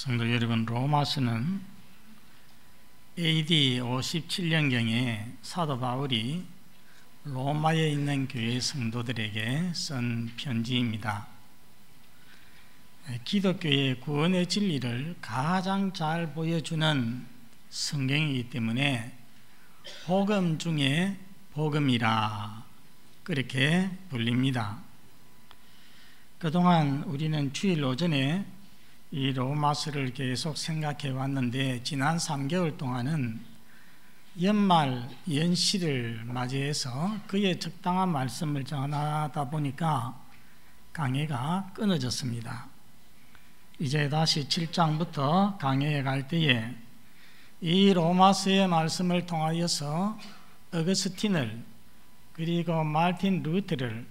성도 여러분, 로마서는 AD 57년경에 사도 바울이 로마에 있는 교회 성도들에게 쓴 편지입니다. 기독교의 구원의 진리를 가장 잘 보여주는 성경이기 때문에 복음 중에 복음이라 그렇게 불립니다. 그동안 우리는 주일 오전에 이 로마서를 계속 생각해 왔는데, 지난 3개월 동안은 연말 연시를 맞이해서 그의 적당한 말씀을 전하다 보니까 강해가 끊어졌습니다. 이제 다시 7장부터 강해에 갈 때에 이 로마서의 말씀을 통하여서 어거스틴을, 그리고 마르틴 루터를,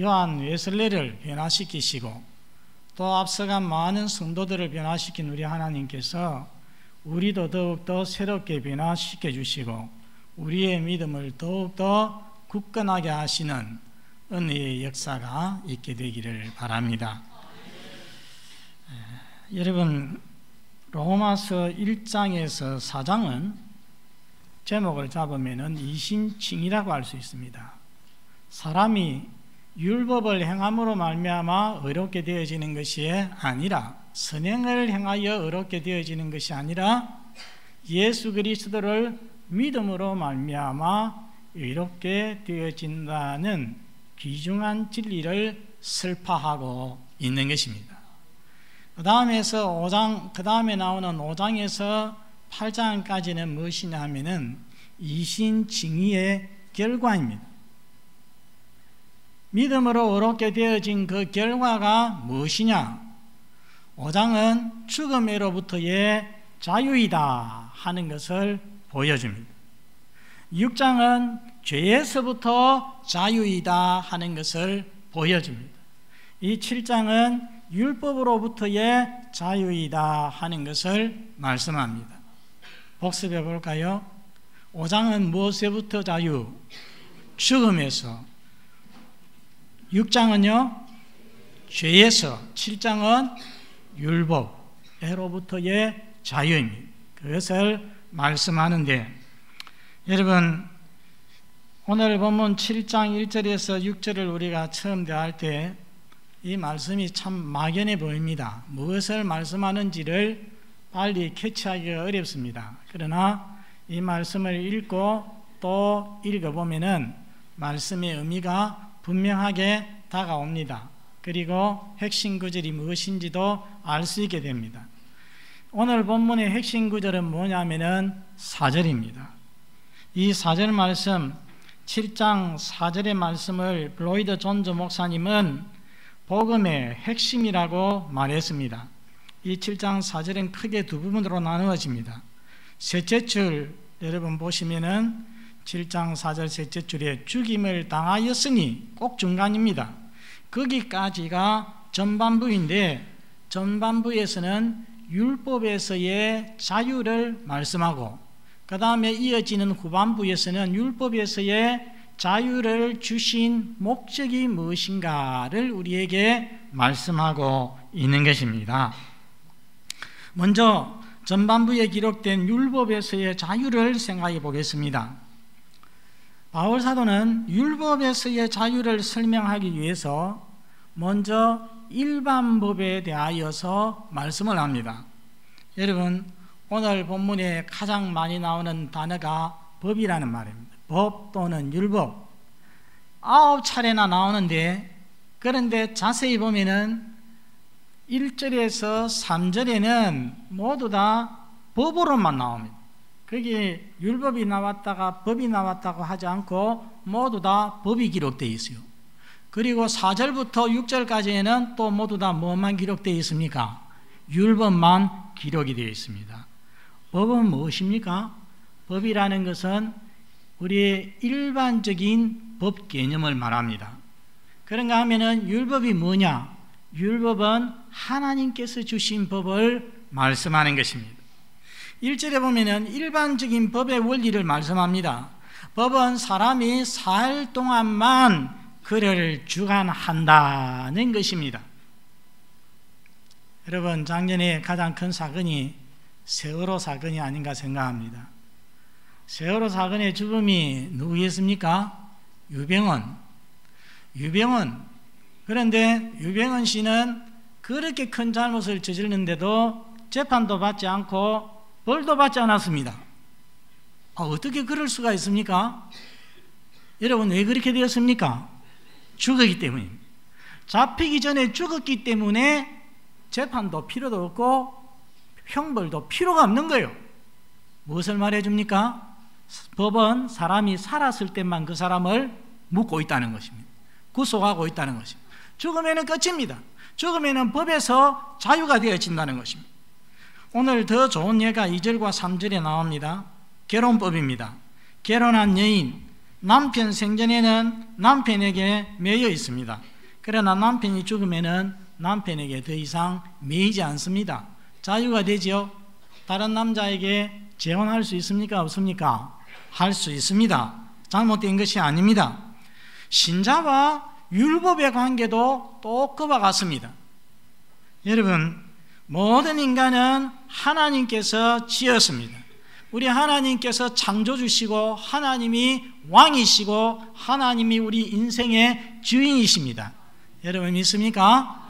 요한 웨슬레를 변화시키시고 또 앞서간 많은 성도들을 변화시킨 우리 하나님께서 우리도 더욱더 새롭게 변화시켜 주시고 우리의 믿음을 더욱더 굳건하게 하시는 은혜의 역사가 있게 되기를 바랍니다. 여러분, 로마서 1장에서 4장은 제목을 잡으면 이신칭이라고 할 수 있습니다. 사람이 율법을 행함으로 말미암아 의롭게 되어지는 것이 아니라, 선행을 행하여 의롭게 되어지는 것이 아니라 예수 그리스도를 믿음으로 말미암아 의롭게 되어진다는 귀중한 진리를 설파하고 있는 것입니다. 그 다음에 나오는 5장에서 8장까지는 무엇이냐 하면은 이신칭의의 결과입니다. 믿음으로 의롭게 되어진 그 결과가 무엇이냐? 5장은 죽음으로부터의 자유이다 하는 것을 보여줍니다. 6장은 죄에서부터 자유이다 하는 것을 보여줍니다. 이 7장은 율법으로부터의 자유이다 하는 것을 말씀합니다. 복습해 볼까요? 5장은 무엇에부터 자유? 죽음에서. 6장은요, 죄에서. 7장은 율법으로부터의 자유입니다. 그것을 말씀하는데, 여러분, 오늘 본문 7장 1절에서 6절을 우리가 처음 대할 때 이 말씀이 참 막연해 보입니다. 무엇을 말씀하는지를 빨리 캐치하기가 어렵습니다. 그러나 이 말씀을 읽고 또 읽어보면은 말씀의 의미가 분명하게 다가옵니다. 그리고 핵심 구절이 무엇인지도 알 수 있게 됩니다. 오늘 본문의 핵심 구절은 뭐냐면은 4절입니다. 이 4절 말씀, 7장 4절의 말씀을 로이드 존즈 목사님은 복음의 핵심이라고 말했습니다. 이 7장 4절은 크게 두 부분으로 나누어집니다. 셋째 줄 여러분 보시면은 7장 4절 셋째 줄에 죽임을 당하였으니, 꼭 중간입니다. 거기까지가 전반부인데, 전반부에서는 율법에서의 자유를 말씀하고, 그 다음에 이어지는 후반부에서는 율법에서의 자유를 주신 목적이 무엇인가를 우리에게 말씀하고 있는 것입니다. 먼저 전반부에 기록된 율법에서의 자유를 생각해 보겠습니다. 바울 사도는 율법에서의 자유를 설명하기 위해서 먼저 일반법에 대하여서 말씀을 합니다. 여러분, 오늘 본문에 가장 많이 나오는 단어가 법이라는 말입니다. 법 또는 율법 9차례나 나오는데, 그런데 자세히 보면은 1절에서 3절에는 모두 다 법으로만 나옵니다. 거기 율법이 나왔다가 법이 나왔다고 하지 않고 모두 다 법이 기록되어 있어요. 그리고 4절부터 6절까지에는 또 모두 다 뭐만 기록되어 있습니까? 율법만 기록이 되어 있습니다. 법은 무엇입니까? 법이라는 것은 우리의 일반적인 법 개념을 말합니다. 그런가 하면은 율법이 뭐냐? 율법은 하나님께서 주신 법을 말씀하는 것입니다. 1절에 보면은 일반적인 법의 원리를 말씀합니다. 법은 사람이 살 동안만 그를 주관한다는 것입니다. 여러분, 작년에 가장 큰 사건이 세월호 사건이 아닌가 생각합니다. 세월호 사건의 주범이 누구였습니까? 유병언. 그런데 유병언 씨는 그렇게 큰 잘못을 저질렀는데도 재판도 받지 않고 벌도 받지 않았습니다. 어떻게 그럴 수가 있습니까? 여러분, 왜 그렇게 되었습니까? 죽었기 때문입니다. 잡히기 전에 죽었기 때문에 재판도 필요도 없고 형벌도 필요가 없는 거예요. 무엇을 말해줍니까? 법은 사람이 살았을 때만 그 사람을 묻고 있다는 것입니다. 구속하고 있다는 것입니다. 죽으면 끝입니다. 죽으면 법에서 자유가 되어진다는 것입니다. 오늘 더 좋은 예가 2절과 3절에 나옵니다. 결혼법입니다. 결혼한 여인, 남편 생전에는 남편에게 매여 있습니다. 그러나 남편이 죽으면 남편에게 더 이상 매이지 않습니다. 자유가 되지요. 다른 남자에게 재혼할 수 있습니까? 없습니까? 할 수 있습니다. 잘못된 것이 아닙니다. 신자와 율법의 관계도 또 그와 같습니다. 여러분, 모든 인간은 하나님께서 지었습니다. 우리 하나님께서 창조주시고 하나님이 왕이시고 하나님이 우리 인생의 주인이십니다. 여러분 믿습니까?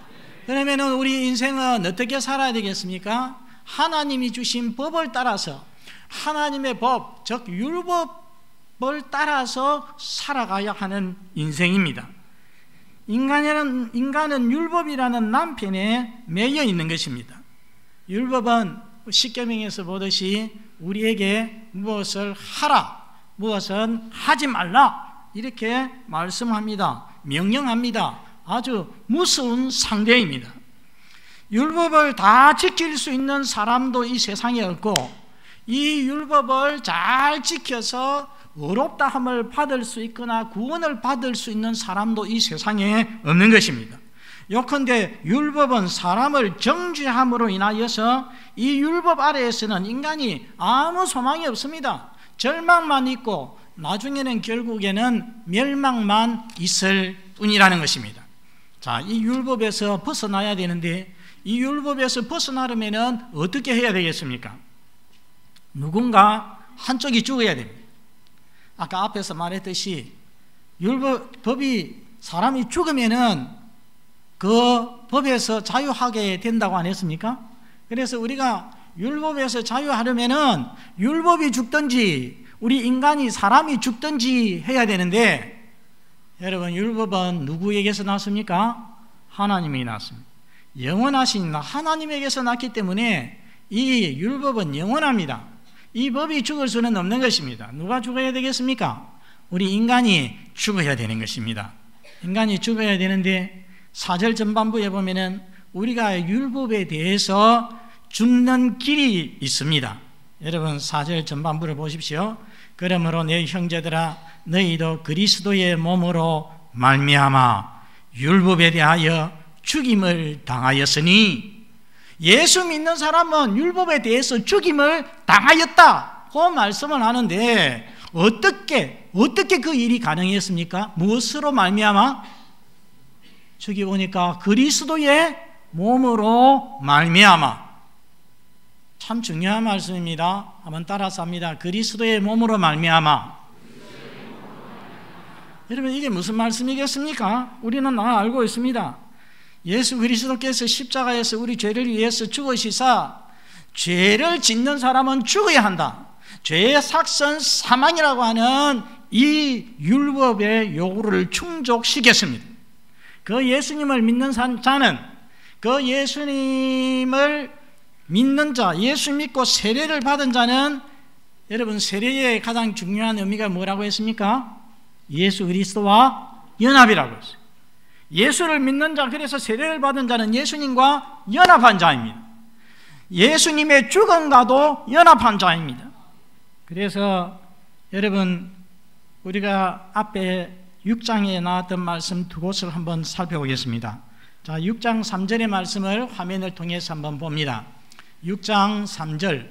그러면 우리 인생은 어떻게 살아야 되겠습니까? 하나님이 주신 법을 따라서, 하나님의 법, 즉 율법을 따라서 살아가야 하는 인생입니다. 인간은 율법이라는 남편에 매여 있는 것입니다. 율법은 십계명에서 보듯이 우리에게 무엇을 하라, 무엇은 하지 말라 이렇게 말씀합니다. 명령합니다. 아주 무서운 상대입니다. 율법을 다 지킬 수 있는 사람도 이 세상에 없고, 이 율법을 잘 지켜서 의롭다함을 받을 수 있거나 구원을 받을 수 있는 사람도 이 세상에 없는 것입니다. 요컨대 율법은 사람을 정죄함으로 인하여서 이 율법 아래에서는 인간이 아무 소망이 없습니다. 절망만 있고 나중에는 결국에는 멸망만 있을 뿐이라는 것입니다. 자, 이 율법에서 벗어나야 되는데, 이 율법에서 벗어나려면 어떻게 해야 되겠습니까? 누군가 한쪽이 죽어야 됩니다. 아까 앞에서 말했듯이 법이 사람이 죽으면은 그 법에서 자유하게 된다고 안 했습니까? 그래서 우리가 율법에서 자유하려면은 율법이 죽든지 우리 인간이 사람이 죽든지 해야 되는데, 여러분 율법은 누구에게서 났습니까? 하나님이 났습니다. 영원하신 하나님에게서 났기 때문에 이 율법은 영원합니다. 이 법이 죽을 수는 없는 것입니다. 누가 죽어야 되겠습니까? 우리 인간이 죽어야 되는 것입니다. 인간이 죽어야 되는데 4절 전반부에 보면은 우리가 율법에 대해서 죽는 길이 있습니다. 여러분 4절 전반부를 보십시오. 그러므로 내 형제들아, 너희도 그리스도의 몸으로 말미암아 율법에 대하여 죽임을 당하였으니, 예수 믿는 사람은 율법에 대해서 죽임을 당하였다 그 말씀을 하는데, 어떻게 그 일이 가능했습니까? 무엇으로 말미암아? 저기 보니까 그리스도의 몸으로 말미암아. 참 중요한 말씀입니다. 한번 따라서 합니다. 그리스도의 몸으로 말미암아. 여러분 이게 무슨 말씀이겠습니까? 우리는 알고 있습니다. 예수 그리스도께서 십자가에서 우리 죄를 위해서 죽으시사 죄를 짓는 사람은 죽어야 한다. 죄의 삭선 사망이라고 하는 이 율법의 요구를 충족시켰습니다. 그 예수님을 믿는 자는, 그 예수님을 믿는 자, 예수 믿고 세례를 받은 자는, 여러분 세례의 가장 중요한 의미가 뭐라고 했습니까? 예수 그리스도와 연합이라고 했어요. 예수를 믿는 자, 그래서 세례를 받은 자는 예수님과 연합한 자입니다. 예수님의 죽음과도 연합한 자입니다. 그래서 여러분 우리가 앞에 6장에 나왔던 말씀 두 곳을 한번 살펴보겠습니다. 자, 6장 3절의 말씀을 화면을 통해서 한번 봅니다. 6장 3절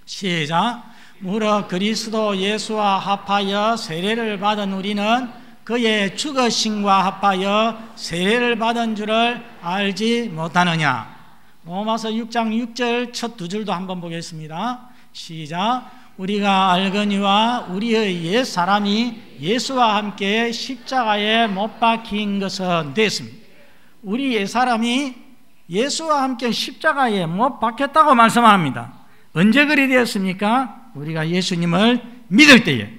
시작. 무릇 그리스도 예수와 합하여 세례를 받은 우리는 그의 죽으심과 합하여 세례를 받은 줄을 알지 못하느냐. 로마서 6장 6절 첫 두 줄도 한번 보겠습니다. 시작. 우리가 알거니와 우리의 옛사람이 예수와 함께 십자가에 못 박힌 것은 됐습니다. 우리 옛사람이 예수와 함께 십자가에 못 박혔다고 말씀합니다. 언제 그리 되었습니까? 우리가 예수님을 믿을 때에.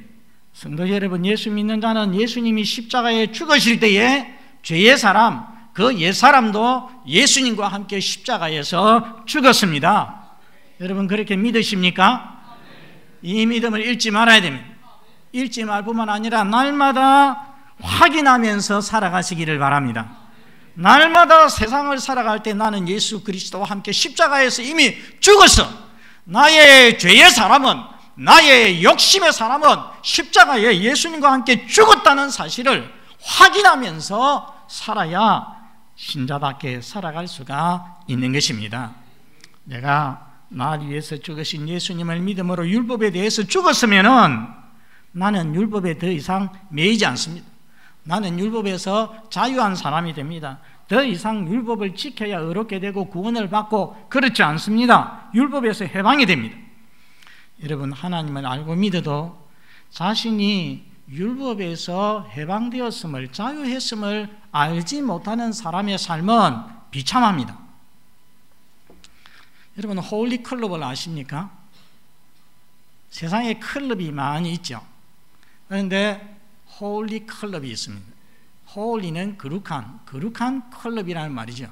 성도 여러분, 예수 믿는 자는 예수님이 십자가에 죽으실 때에 죄의 사람, 그 옛사람도 예수님과 함께 십자가에서 죽었습니다. 여러분 그렇게 믿으십니까? 이 믿음을 잃지 말아야 됩니다. 잃지 말 뿐만 아니라 날마다 확인하면서 살아가시기를 바랍니다. 날마다 세상을 살아갈 때 나는 예수 그리스도와 함께 십자가에서 이미 죽었어. 나의 죄의 사람은, 나의 욕심의 사람은 십자가에 예수님과 함께 죽었다는 사실을 확인하면서 살아야 신자답게 살아갈 수가 있는 것입니다. 내가 나를 위해서 죽으신 예수님을 믿음으로 율법에 대해서 죽었으면은 나는 율법에 더 이상 매이지 않습니다. 나는 율법에서 자유한 사람이 됩니다. 더 이상 율법을 지켜야 의롭게 되고 구원을 받고 그렇지 않습니다. 율법에서 해방이 됩니다. 여러분, 하나님을 알고 믿어도 자신이 율법에서 해방되었음을, 자유했음을 알지 못하는 사람의 삶은 비참합니다. 여러분, 홀리 클럽을 아십니까? 세상에 클럽이 많이 있죠. 그런데 홀리 클럽이 있습니다. 홀리는 거룩한 클럽이라는 말이죠.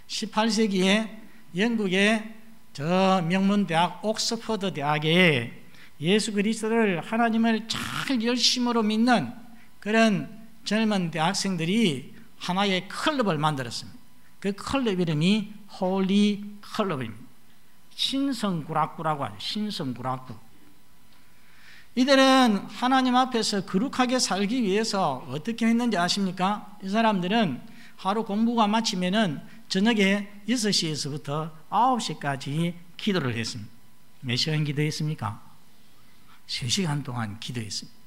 18세기에 영국의 저 명문대학 옥스퍼드 대학에 예수 그리스도를, 하나님을 잘 열심으로 믿는 그런 젊은 대학생들이 하나의 클럽을 만들었습니다. 그 클럽 이름이 홀리 클럽입니다. 신성구락구라고 하죠. 신성구락구. 이들은 하나님 앞에서 거룩하게 살기 위해서 어떻게 했는지 아십니까? 이 사람들은 하루 공부가 마치면은 저녁에 6시에서부터 9시까지 기도를 했습니다. 몇 시간 기도했습니까? 3시간 동안 기도했습니다.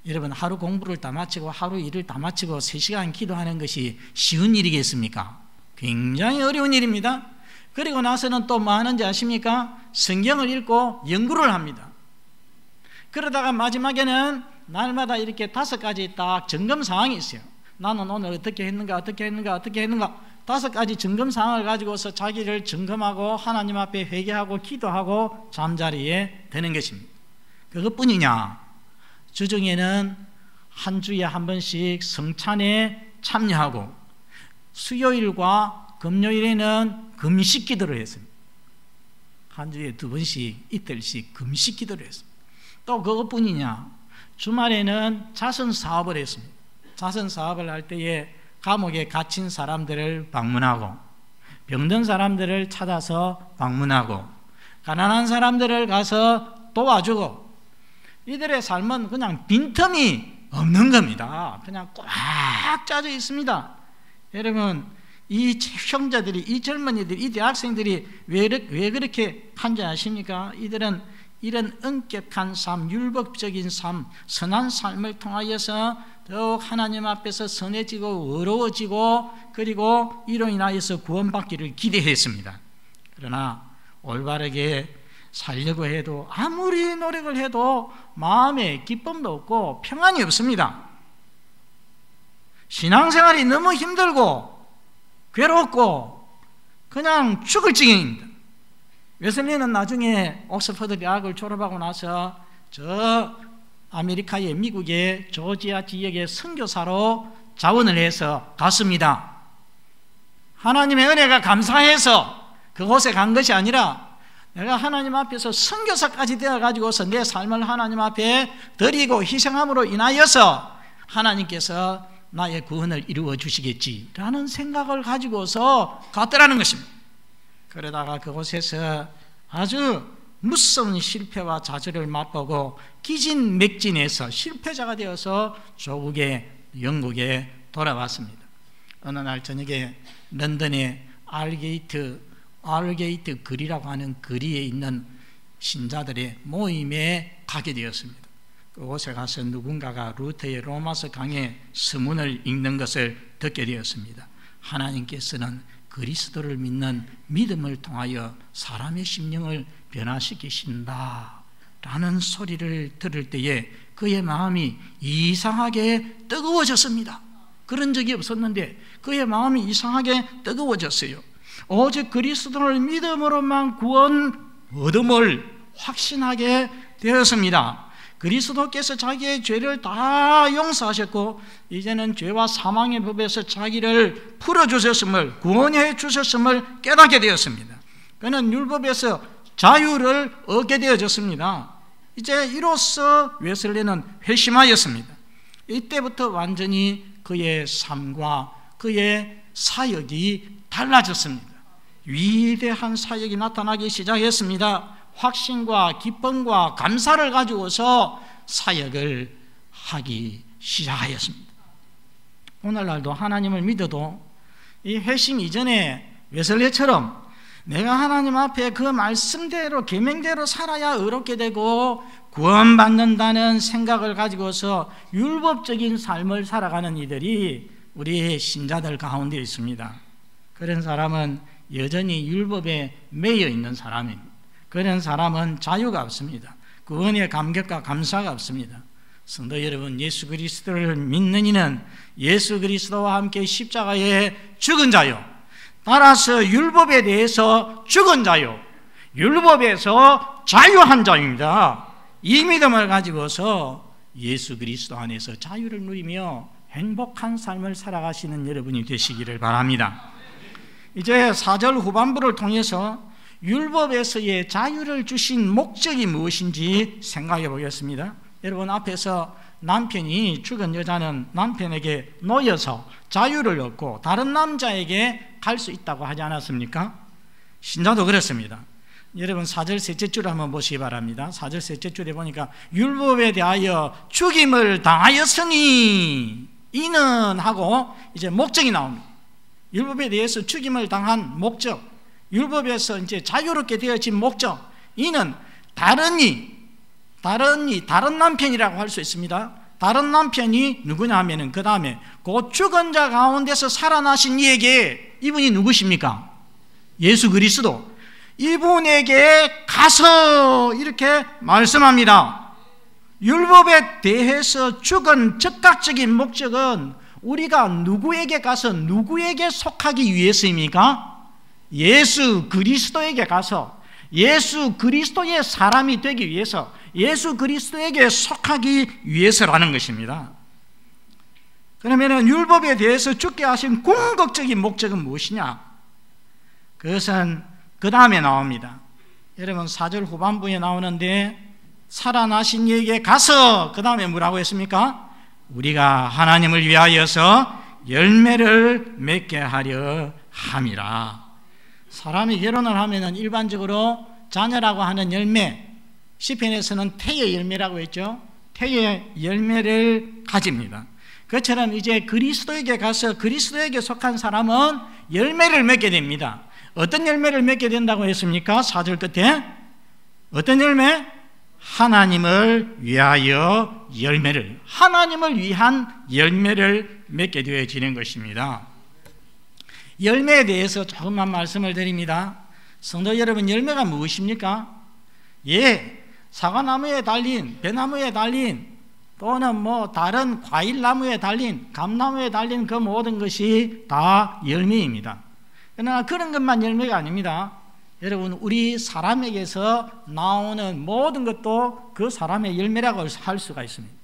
여러분, 하루 공부를 다 마치고 하루 일을 다 마치고 3시간 기도하는 것이 쉬운 일이겠습니까? 굉장히 어려운 일입니다. 그리고 나서는 또 뭐 하는지 아십니까? 성경을 읽고 연구를 합니다. 그러다가 마지막에는 날마다 이렇게 5가지 딱 점검 사항이 있어요. 나는 오늘 어떻게 했는가 5가지 점검 사항을 가지고서 자기를 점검하고 하나님 앞에 회개하고 기도하고 잠자리에 드는 것입니다. 그것뿐이냐? 주중에는 한 주에 한 번씩 성찬에 참여하고 수요일과 금요일에는 금식 기도를 했습니다. 한 주에 2번씩 이틀씩 금식 기도를 했습니다. 또 그것뿐이냐? 주말에는 자선 사업을 했습니다. 자선 사업을 할 때에 감옥에 갇힌 사람들을 방문하고 병든 사람들을 찾아서 방문하고 가난한 사람들을 가서 도와주고, 이들의 삶은 그냥 빈틈이 없는 겁니다. 그냥 꽉 짜져 있습니다. 여러분, 이 형제들이, 이 젊은이들이, 이 대학생들이 왜 그렇게 한지 아십니까? 이들은 이런 엄격한 삶, 율법적인 삶, 선한 삶을 통하여서 더욱 하나님 앞에서 선해지고 의로워지고 그리고 이로 인하여서 구원받기를 기대했습니다. 그러나 올바르게 살려고 해도 아무리 노력을 해도 마음에 기쁨도 없고 평안이 없습니다. 신앙생활이 너무 힘들고 괴롭고 그냥 죽을 지경입니다. 웨슬리는 나중에 옥스퍼드 대학을 졸업하고 나서 저 아메리카의 미국의 조지아 지역의 선교사로 자원을 해서 갔습니다. 하나님의 은혜가 감사해서 그곳에 간 것이 아니라 내가 하나님 앞에서 선교사까지 되어가지고서 내 삶을 하나님 앞에 드리고 희생함으로 인하여서 하나님께서 나의 구원을 이루어 주시겠지라는 생각을 가지고서 갔더라는 것입니다. 그러다가 그곳에서 아주 무서운 실패와 좌절을 맛보고 기진맥진해서 실패자가 되어서 조국의 영국에 돌아왔습니다. 어느 날 저녁에 런던의 알게이트 거리라고 하는 거리에 있는 신자들의 모임에 가게 되었습니다. 그곳에 가서 누군가가 루터의 로마서 강의 서문을 읽는 것을 듣게 되었습니다. 하나님께서는 그리스도를 믿는 믿음을 통하여 사람의 심령을 변화시키신다 라는 소리를 들을 때에 그의 마음이 이상하게 뜨거워졌습니다. 그런 적이 없었는데 그의 마음이 이상하게 뜨거워졌어요. 오직 그리스도를 믿음으로만 구원 얻음을 확신하게 되었습니다. 그리스도께서 자기의 죄를 다 용서하셨고 이제는 죄와 사망의 법에서 자기를 풀어주셨음을, 구원해 주셨음을 깨닫게 되었습니다. 그는 율법에서 자유를 얻게 되어졌습니다. 이제 이로써 웨슬리는 회심하였습니다. 이때부터 완전히 그의 삶과 그의 사역이 달라졌습니다. 위대한 사역이 나타나기 시작했습니다. 확신과 기쁨과 감사를 가지고서 사역을 하기 시작하였습니다. 오늘날도 하나님을 믿어도 이 회심 이전에 웨슬리처럼 내가 하나님 앞에 그 말씀대로 계명대로 살아야 의롭게 되고 구원받는다는 생각을 가지고서 율법적인 삶을 살아가는 이들이 우리 신자들 가운데 있습니다. 그런 사람은 여전히 율법에 매여 있는 사람입니다. 그런 사람은 자유가 없습니다. 구원의 감격과 감사가 없습니다. 성도 여러분, 예수 그리스도를 믿는 이는 예수 그리스도와 함께 십자가에 죽은 자요, 따라서 율법에 대해서 죽은 자요, 율법에서 자유한 자입니다. 이 믿음을 가지고서 예수 그리스도 안에서 자유를 누리며 행복한 삶을 살아가시는 여러분이 되시기를 바랍니다. 이제 4절 후반부를 통해서 율법에서의 자유를 주신 목적이 무엇인지 생각해 보겠습니다. 여러분, 앞에서 남편이 죽은 여자는 남편에게 놓여서 자유를 얻고 다른 남자에게 갈 수 있다고 하지 않았습니까? 신자도 그렇습니다. 여러분 4절 셋째 줄을 한번 보시기 바랍니다. 4절 셋째 줄에 보니까 율법에 대하여 죽임을 당하였으니 이는 하고 이제 목적이 나옵니다. 율법에 대해서 죽임을 당한 목적, 율법에서 이제 자유롭게 되어진 목적, 이는 다른 남편이라고 할 수 있습니다. 다른 남편이 누구냐 하면은 그 다음에 그 죽은 자 가운데서 살아나신 이에게, 이분이 누구십니까? 예수 그리스도. 이분에게 가서 이렇게 말씀합니다. 율법에 대해서 죽은 즉각적인 목적은 우리가 누구에게 가서 누구에게 속하기 위해서입니까? 예수 그리스도에게 가서 예수 그리스도의 사람이 되기 위해서, 예수 그리스도에게 속하기 위해서라는 것입니다. 그러면 율법에 대해서 죽게 하신 궁극적인 목적은 무엇이냐? 그것은 그 다음에 나옵니다. 여러분 4절 후반부에 나오는데 살아나신 이에게 가서 그 다음에 뭐라고 했습니까? 우리가 하나님을 위하여서 열매를 맺게 하려 함이라. 사람이 결혼을 하면은 일반적으로 자녀라고 하는 열매, 시편에서는 태의 열매라고 했죠. 태의 열매를 가집니다. 그처럼 이제 그리스도에게 가서 그리스도에게 속한 사람은 열매를 맺게 됩니다. 어떤 열매를 맺게 된다고 했습니까? 4절 끝에 어떤 열매? 하나님을 위하여 열매를, 하나님을 위한 열매를 맺게 되어지는 것입니다. 열매에 대해서 조금만 말씀을 드립니다. 성도 여러분, 열매가 무엇입니까? 사과나무에 달린, 배나무에 달린, 또는 다른 과일나무에 달린, 감나무에 달린 그 모든 것이 다 열매입니다. 그러나 그런 것만 열매가 아닙니다. 여러분, 우리 사람에게서 나오는 모든 것도 그 사람의 열매라고 할 수가 있습니다.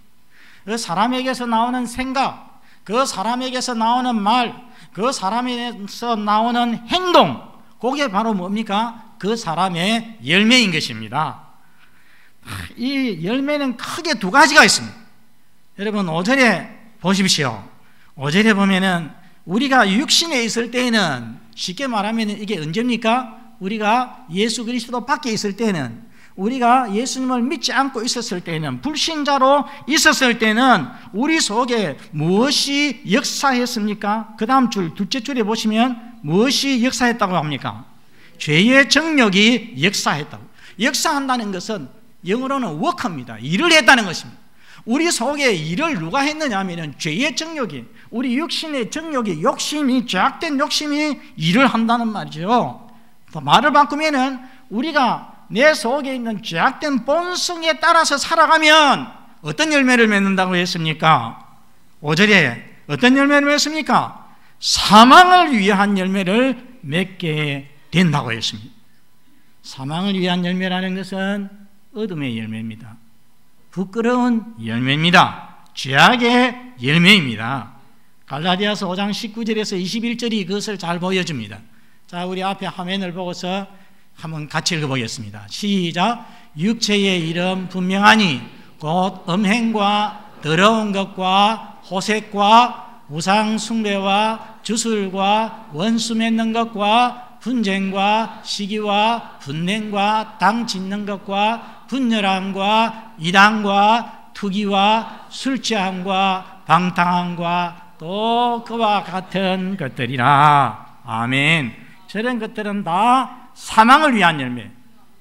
그 사람에게서 나오는 생각, 그 사람에게서 나오는 말, 그 사람에게서 나오는 행동, 그게 바로 뭡니까? 그 사람의 열매인 것입니다. 이 열매는 크게 두 가지가 있습니다. 여러분 5절에 보십시오. 5절에 보면은 우리가 육신에 있을 때에는, 쉽게 말하면 이게 언제입니까? 우리가 예수 그리스도 밖에 있을 때는, 우리가 예수님을 믿지 않고 있었을 때는, 불신자로 있었을 때는 우리 속에 무엇이 역사했습니까? 그 다음 줄, 둘째 줄에 보시면 무엇이 역사했다고 합니까? 죄의 정욕이 역사했다고. 역사한다는 것은 영어로는 work입니다. 일을 했다는 것입니다. 우리 속에 일을 누가 했느냐 하면 죄의 정욕이, 우리 육신의 정욕이, 욕심이, 죄악된 욕심이 일을 한다는 말이죠. 말을 바꾸면은 우리가 내 속에 있는 죄악된 본성에 따라서 살아가면 어떤 열매를 맺는다고 했습니까? 5절에 어떤 열매를 맺습니까? 사망을 위한 열매를 맺게 된다고 했습니다. 사망을 위한 열매라는 것은 어둠의 열매입니다. 부끄러운 열매입니다. 죄악의 열매입니다. 갈라디아서 5장 19절에서 21절이 그것을 잘 보여줍니다. 자, 우리 앞에 화면을 보고서 한번 같이 읽어보겠습니다. 시작. 육체의 일은 분명하니 곧 음행과 더러운 것과 호색과 우상 숭배와 주술과 원수 맺는 것과 분쟁과 시기와 분냉과 당 짓는 것과 분열함과 이단과 투기와 술 취함과 방탕함과 또 그와 같은 것들이라. 아멘. 저런 것들은 다 사망을 위한 열매,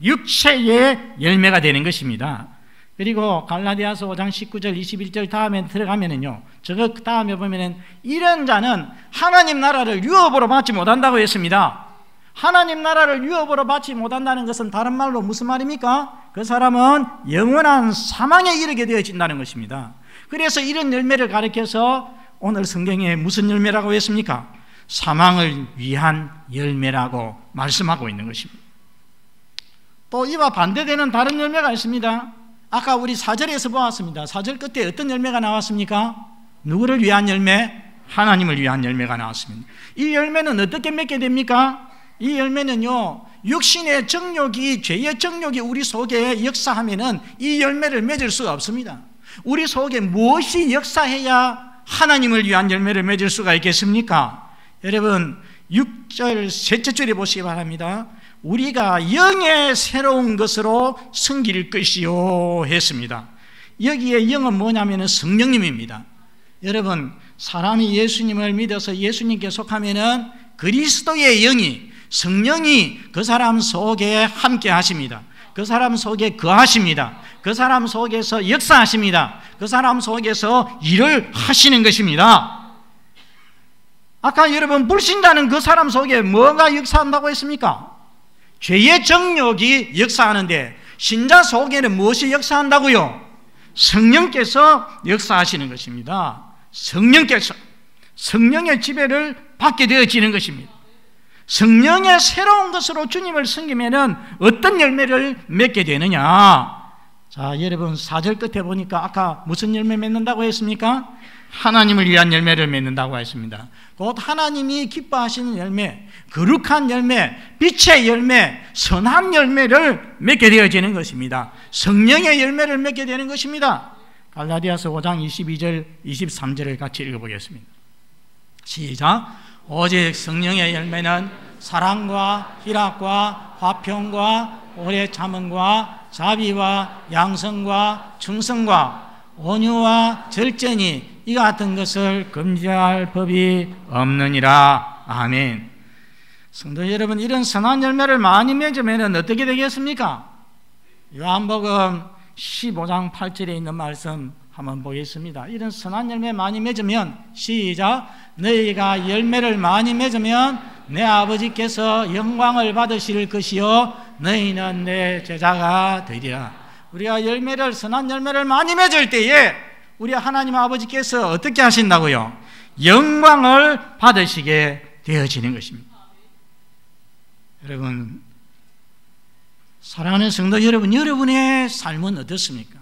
육체의 열매가 되는 것입니다. 그리고 갈라디아서 5장 19절 21절 다음에 들어가면은요, 저거 다음에 보면은 이런 자는 하나님 나라를 유업으로 받지 못한다고 했습니다. 하나님 나라를 유업으로 받지 못한다는 것은 다른 말로 무슨 말입니까? 그 사람은 영원한 사망에 이르게 되어진다는 것입니다. 그래서 이런 열매를 가리켜서 오늘 성경에 무슨 열매라고 했습니까? 사망을 위한 열매라고 말씀하고 있는 것입니다. 또 이와 반대되는 다른 열매가 있습니다. 아까 우리 4절에서 보았습니다. 4절 끝에 어떤 열매가 나왔습니까? 누구를 위한 열매? 하나님을 위한 열매가 나왔습니다. 이 열매는 어떻게 맺게 됩니까? 이 열매는요, 육신의 정욕이, 죄의 정욕이 우리 속에 역사하면은 이 열매를 맺을 수가 없습니다. 우리 속에 무엇이 역사해야 하나님을 위한 열매를 맺을 수가 있겠습니까? 여러분 6절 셋째 줄에 보시기 바랍니다. 우리가 영의 새로운 것으로 섬길 것이요 했습니다. 여기에 영은 뭐냐면 성령님입니다. 여러분 사람이 예수님을 믿어서 예수님께 속하면은 그리스도의 영이, 성령이 그 사람 속에 함께 하십니다. 그 사람 속에 거하십니다. 그 사람 속에서 역사하십니다. 그 사람 속에서 일을 하시는 것입니다. 아까 여러분 불신자는 그 사람 속에 뭐가 역사한다고 했습니까? 죄의 정욕이 역사하는데 신자 속에는 무엇이 역사한다고요? 성령께서 역사하시는 것입니다. 성령께서 성령의 지배를 받게 되어지는 것입니다. 성령의 새로운 것으로 주님을 섬기면은 어떤 열매를 맺게 되느냐? 자, 여러분 4절 끝에 보니까 아까 무슨 열매 맺는다고 했습니까? 하나님을 위한 열매를 맺는다고 했습니다. 곧 하나님이 기뻐하시는 열매, 거룩한 열매, 빛의 열매, 선한 열매를 맺게 되어지는 것입니다. 성령의 열매를 맺게 되는 것입니다. 갈라디아서 5장 22절, 23절을 같이 읽어보겠습니다. 시작. 오직 성령의 열매는 사랑과 희락과 화평과 오래 참음과 자비와 양성과 충성과 온유와 절제니 이 같은 것을 금지할 법이 없느니라. 아멘. 성도 여러분, 이런 선한 열매를 많이 맺으면 어떻게 되겠습니까? 요한복음 15장 8절에 있는 말씀 한번 보겠습니다. 이런 선한 열매 많이 맺으면 시작. 너희가 열매를 많이 맺으면 내 아버지께서 영광을 받으실 것이요 너희는 내 제자가 되리라. 우리가 열매를, 선한 열매를 많이 맺을 때에 우리 하나님 아버지께서 어떻게 하신다고요? 영광을 받으시게 되어지는 것입니다. 여러분, 사랑하는 성도 여러분, 여러분의 삶은 어떻습니까?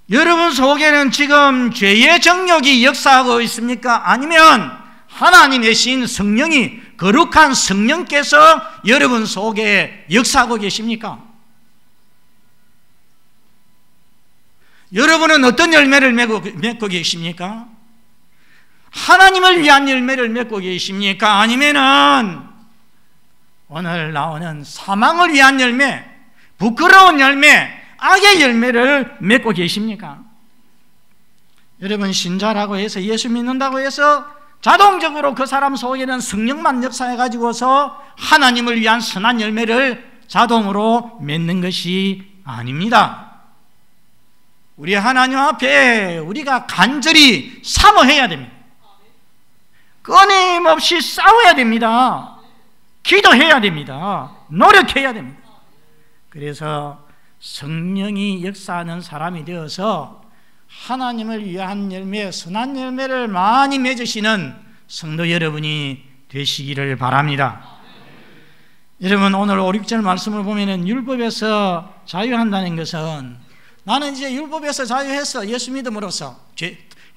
여러분 속에는 지금 죄의 정욕이 역사하고 있습니까? 아니면 하나님의 신 성령이, 거룩한 성령께서 여러분 속에 역사하고 계십니까? 여러분은 어떤 열매를 맺고 계십니까? 하나님을 위한 열매를 맺고 계십니까? 아니면은 오늘 나오는 사망을 위한 열매, 부끄러운 열매, 악의 열매를 맺고 계십니까? 여러분 신자라고 해서, 예수 믿는다고 해서 자동적으로 그 사람 속에는 성령만 역사해 가지고서 하나님을 위한 선한 열매를 자동으로 맺는 것이 아닙니다. 우리 하나님 앞에 우리가 간절히 사모해야 됩니다. 끊임없이 싸워야 됩니다. 기도해야 됩니다. 노력해야 됩니다. 그래서 성령이 역사하는 사람이 되어서 하나님을 위한 열매, 선한 열매를 많이 맺으시는 성도 여러분이 되시기를 바랍니다. 여러분, 오늘 5, 6절 말씀을 보면은 율법에서 자유한다는 것은, 나는 이제 율법에서 자유했어. 예수 믿음으로써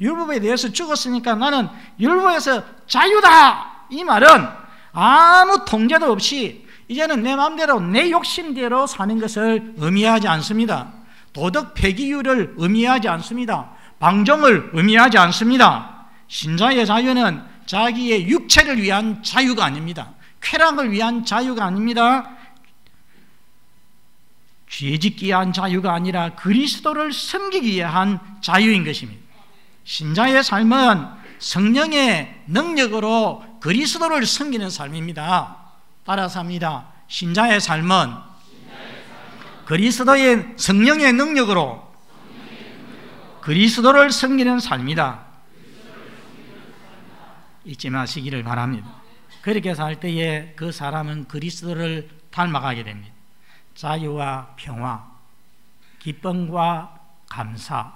율법에 대해서 죽었으니까 나는 율법에서 자유다. 이 말은 아무 통제도 없이 이제는 내 마음대로, 내 욕심대로 사는 것을 의미하지 않습니다. 도덕 폐기율을 의미하지 않습니다. 방종을 의미하지 않습니다. 신자의 자유는 자기의 육체를 위한 자유가 아닙니다. 쾌락을 위한 자유가 아닙니다. 죄짓기 위한 자유가 아니라 그리스도를 섬기기 위한 자유인 것입니다. 신자의 삶은 성령의 능력으로 그리스도를 섬기는 삶입니다. 따라서 합니다. 신자의 삶은 그리스도의 성령의 능력으로 그리스도를 섬기는 삶이다. 잊지 마시기를 바랍니다. 그렇게 살 때에 그 사람은 그리스도를 닮아가게 됩니다. 자유와 평화, 기쁨과 감사,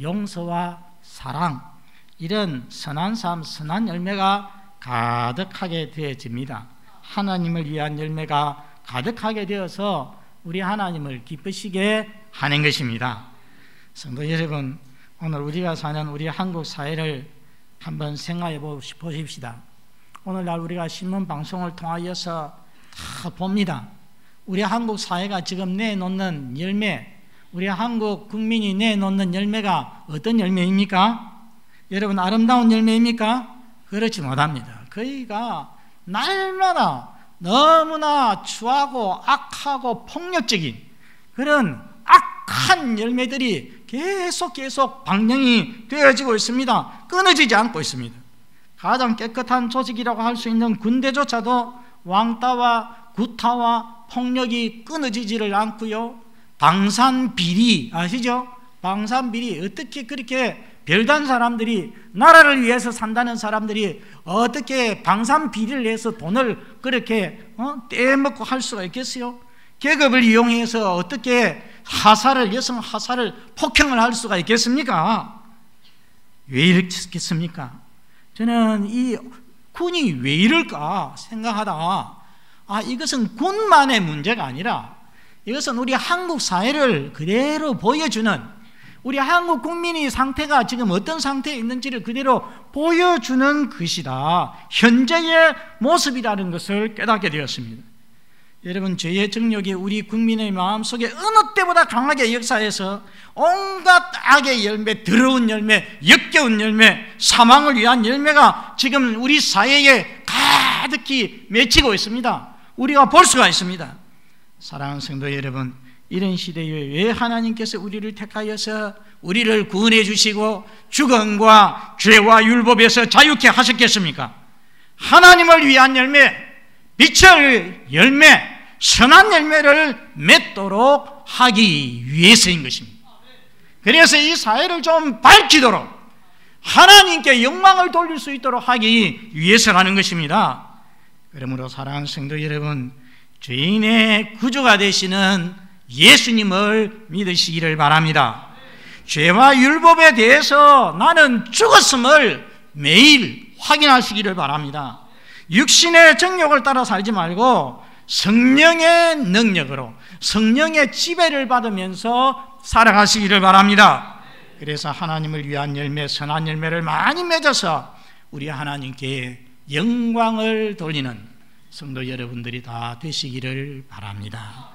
용서와 사랑, 이런 선한 삶, 선한 열매가 가득하게 되어집니다. 하나님을 위한 열매가 가득하게 되어서 우리 하나님을 기쁘시게 하는 것입니다. 성도 여러분, 오늘 우리가 사는 우리 한국 사회를 한번 생각해 보십시다. 오늘날 우리가 신문 방송을 통하여서 다 봅니다. 우리 한국 사회가 지금 내놓는 열매, 우리 한국 국민이 내놓는 열매가 어떤 열매입니까? 여러분, 아름다운 열매입니까? 그렇지 못합니다. 거의가 날마다 너무나 추하고 악하고 폭력적인 그런 악한 열매들이 계속 방영이 되어지고 있습니다. 끊어지지 않고 있습니다. 가장 깨끗한 조직이라고 할 수 있는 군대조차도 왕따와 구타와 폭력이 끊어지지를 않고요. 방산비리 아시죠? 방산비리, 어떻게 그렇게 별단 사람들이, 나라를 위해서 산다는 사람들이 어떻게 방산비리를 해서 돈을 그렇게 떼먹고 할 수가 있겠어요? 계급을 이용해서 어떻게 여성 하사를 폭행을 할 수가 있겠습니까? 왜 이렇겠습니까? 저는 이 군이 왜 이럴까 생각하다가, 이것은 군만의 문제가 아니라 이것은 우리 한국 사회를 그대로 보여주는, 우리 한국 국민의 상태가 지금 어떤 상태에 있는지를 그대로 보여주는 것이다. 현재의 모습이라는 것을 깨닫게 되었습니다. 여러분, 죄의 정욕이 우리 국민의 마음속에 어느 때보다 강하게 역사해서 온갖 악의 열매, 더러운 열매, 역겨운 열매, 사망을 위한 열매가 지금 우리 사회에 가득히 맺히고 있습니다. 우리가 볼 수가 있습니다. 사랑하는 성도 여러분, 이런 시대에 왜 하나님께서 우리를 택하여서 우리를 구원해 주시고 죽음과 죄와 율법에서 자유케 하셨겠습니까? 하나님을 위한 열매, 빛의 열매, 선한 열매를 맺도록 하기 위해서인 것입니다. 그래서 이 사회를 좀 밝히도록, 하나님께 영광을 돌릴 수 있도록 하기 위해서라는 것입니다. 그러므로 사랑하는 성도 여러분, 죄인의 구주가 되시는 예수님을 믿으시기를 바랍니다. 죄와 율법에 대해서 나는 죽었음을 매일 확인하시기를 바랍니다. 육신의 정욕을 따라 살지 말고 성령의 능력으로, 성령의 지배를 받으면서 살아가시기를 바랍니다. 그래서 하나님을 위한 열매, 선한 열매를 많이 맺어서 우리 하나님께 영광을 돌리는 성도 여러분들이 다 되시기를 바랍니다.